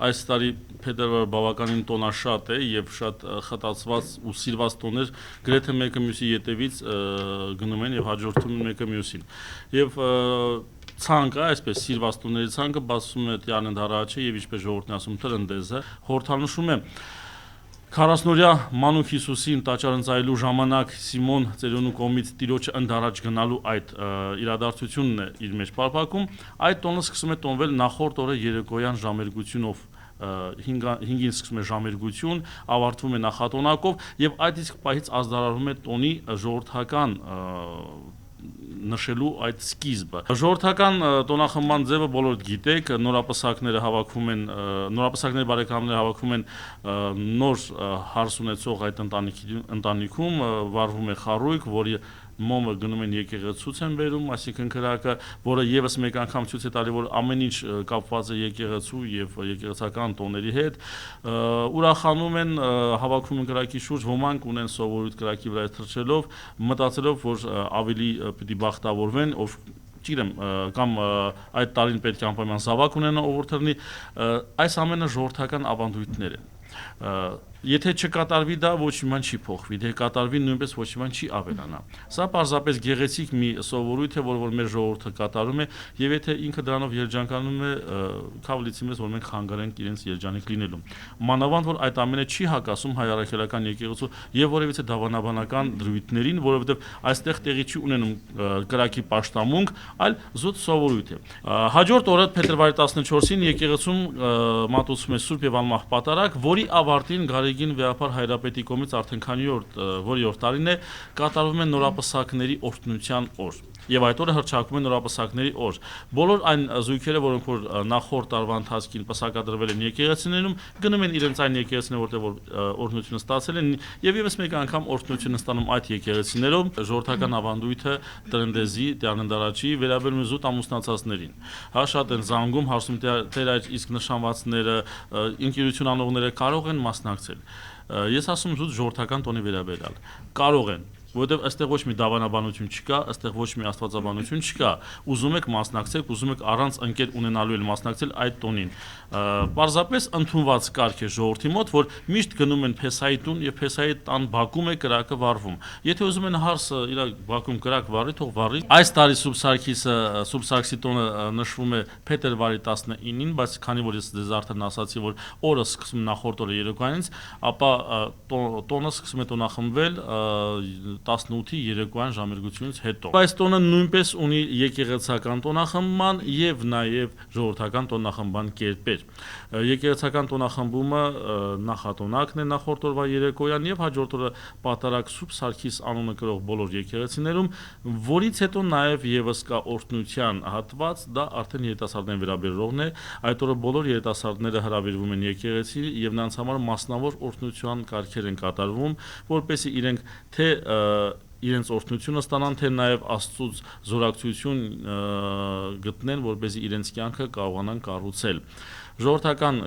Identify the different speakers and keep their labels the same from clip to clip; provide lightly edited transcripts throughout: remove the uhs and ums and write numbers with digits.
Speaker 1: այս տարի փետրվարը բավականին տոնաշատ է եւ շատ խտացված ու սիրված տոներ գրեթե մեկը մյուսի ետևից գնում են եւ հաջորդում են մեկը մյուսին։ Եվ ցանկը, այսպես սիրված տոների ցանկը բացում է Տիան ընդհարաչը եւ ինչպես ժողովուրդն ասում տրնդեզը, խորհրդանշում է 40-օրյա Մանուկ Հիսուսին տաճար ընծայելու ժամանակ Սիմոն Ծերունու կողմից Տիրոջը ընդառաջ գնալու այդ իրադարձությունն է իր մեջ պարփակում, այդ տոնը սկսում է տոնվել նախորդ օրը երեկոյան ժամերգությունով 5-ին սկսում է ժամերգություն, ավարտվում է նախատոնակով եւ այդ իսկ պահից ազդարարվում է տոնի ժողովրդական նշելու այդ սկիզբը։ Ժողովրդական տոնախմբան ձևը բոլորդ գիտեք, նորապսակները հավաքում են, նորապսակների բարեկամները հավաքում են նոր հարս ունեցող այդ ընտանիքում, վարվում է խարույկ, որի մոմը գնում են եկեղեցուց են բերում, այսինքն քրակը, որը եւս մեկ անգամ ցույց է տալի, որ ամեն ինչ կապված է եկեղեցու եւ եկեղեցական տոների հետ, ուրախանում են, հավաքում են քրակի շուրջ, ոմանք ունեն սովորույթ քրակի վրա թռչելով, մտածելով, որ ավելի պիտի բախտավորվեն, ով չգիտեմ, կամ այդ տարին պետք է անպայման զավակ ունենա, ով որ թռնի, այս ամենը ժողովրդական ավանդույթներ են։ Եթե չկատարվի դա, ոչ մի բան չի փոխվի, եթե կատարվի նույնպես ոչ մի բան չի ավելանա։ Սա պարզապես գեղեցիկ մի սովորույթ է, որ մեր ժողովուրդը կատարում է, եւ եթե ինքը դրանով երջանկանում է, քավլիցի մեզ, որ մենք խանգարենք իրենց երջանիկ լինելու։ Մանավանդ որ այդ ամենը չի հակասում հայ առաքելական եկեղեցու եւ որևիցե դավանաբանական դրույթներին, որովհետեւ այստեղ տեղի չի ունենում կրակի պաշտամունք, այլ զուտ սովորույթ է։ Հաջորդ օրը փետրվարի 14-ին եկեղեցում մատուցվում է Սուրբ եւ Անմահ Պատարագ, որի ավարտին Գարեգին Վեհապար Հայրապետի կողմից արդեն որի օր տարին է կատարվում է նորապսակների օրհնության օր։ Եվ այդ օրը հռչակում է նորապսակների օր։ Բոլոր այն զույգերը, որոնք որ նախորդ տարվա ընթացքին պսակադրվել են եկեղեցիներում, գնում են իրենց այն եկեղեցիները, որտեղ որ օրհնությունը ստացել են, եւ եւս մեկ անգամ օրհնությունը ստանում այդ եկեղեցիներով ժողովրդական ավանդույթը տրնդեզի Տիաննդարաչի վերաբերում է զուտ ամուսնացածներին։ Հա շատ են զանգում, հարցում թե այդ իսկ նշանվածները, ընկերություն անողները կարող են մասնակցել։ Ես ասում զուտ ժողովրդական տոնի վերաբերյալ։ Կարող են, որովհետև այստեղ ոչ մի դավանաբանություն չկա, այստեղ ոչ մի աստվածաբանություն չկա։ Ուզում եք մասնակցեք, ուզում եք առանց ընկեր ունենալու էլ մասնակցել այդ տոնին։ Պարզապես ընդունված կարգ է ժողովրդի մոտ, որ միշտ գնում են Փեսայի տուն եւ Փեսայի տան բակում է կրակը վառվում։ Եթե ուզում են հարսը իր բակում կրակ վառի, թող վառի։ Այս տարի Սուրբ Սարգսի տոնը նշվում է փետրվարի 19-ին, բայց քանի որ ես դες արդեն ասացի, որ օրը սկսում նախորդ օրը երեկոյանից, ապա տոնը սկսում է տոնախմբվել 18-ի երեկոյան ժամերգությունից հետո։ Այս տոնը նույնպես ունի եկեղեցական տոնախմբան եւ նաեւ ժողովրդական տոնախմբան կերպեր։ Եկեղեցական տոնախմբումը նախատոնակն է նախորդ օրվա երեկոյան եւ հաջորդ օրը Պատարագ Սուրբ Սարգիս անունը կրող բոլոր եկեղեցիներում, որից հետո նաեւ եւս կա օրհնության հատված, դա արդեն երիտասարդներին վերաբերողն է։ Այդ օրը բոլոր երիտասարդները հրավիրվում են եկեղեցի եւ նրանց համար մասնավոր օրհնության կարգեր են կատարվում, որպեսզի իրենք թե իրենց օրհնությունը ստանան, թե նաև Աստծուց զորակցություն գտնեն, որպեսզի իրենց կյանքը կարողանան կառուցել։ Ժողովրդական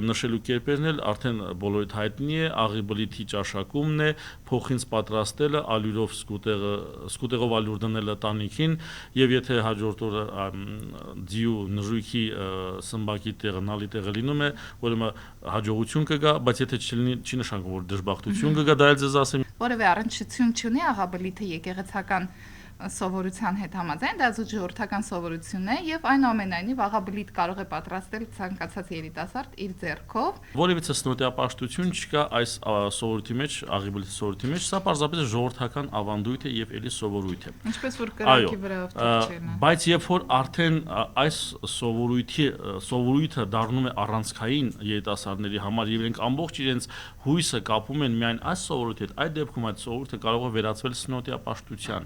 Speaker 1: նշելու կերպերն էլ արդեն բոլորիդ հայտնի է, աղի բլիթի ճաշակումն է, փոխինձ պատրաստելը, ալյուրով սկուտեղով ալյուր դնելը տանիքին, եւ եթե հաջորդ օրը ձիու նժույքի սմբակի տեղը նալի տեղը լինում է, ուրեմն հաջողություն կգա, բայց եթե չլինի, չի նշանակում, որ դժբախտություն կգա, դա էլ ձեզ ասեմ։
Speaker 2: Որևէ առնչություն չունի աղաբլիթը եկեղեցական սովորության հետ համաձայն, դա զուտ ժողովրդական սովորություն է եւ այնուամենայնիվ աղաբլիթ կարող է պատրաստել ցանկացած երիտասարդ իր ձեռքով։
Speaker 1: Որևիցե սնոտիապաշտություն չկա այս սովորույթի մեջ, աղաբլիթի սովորույթի մեջ, սա պարզապես ժողովրդական ավանդույթ է եւ էլի սովորույթ է։
Speaker 2: Ինչպես որ կրակի վրայով թռչելն է։
Speaker 1: Բայց երբ որ արդեն այս սովորույթը դառնում է առանցքային երիտասարդների համար եւ իրենք ամբողջ իրենց հույսը կապում են միայն այս սովորույթի հետ, այդ դեպքում այդ սովորույթը կարող է վերածվել սնոտիապաշտության։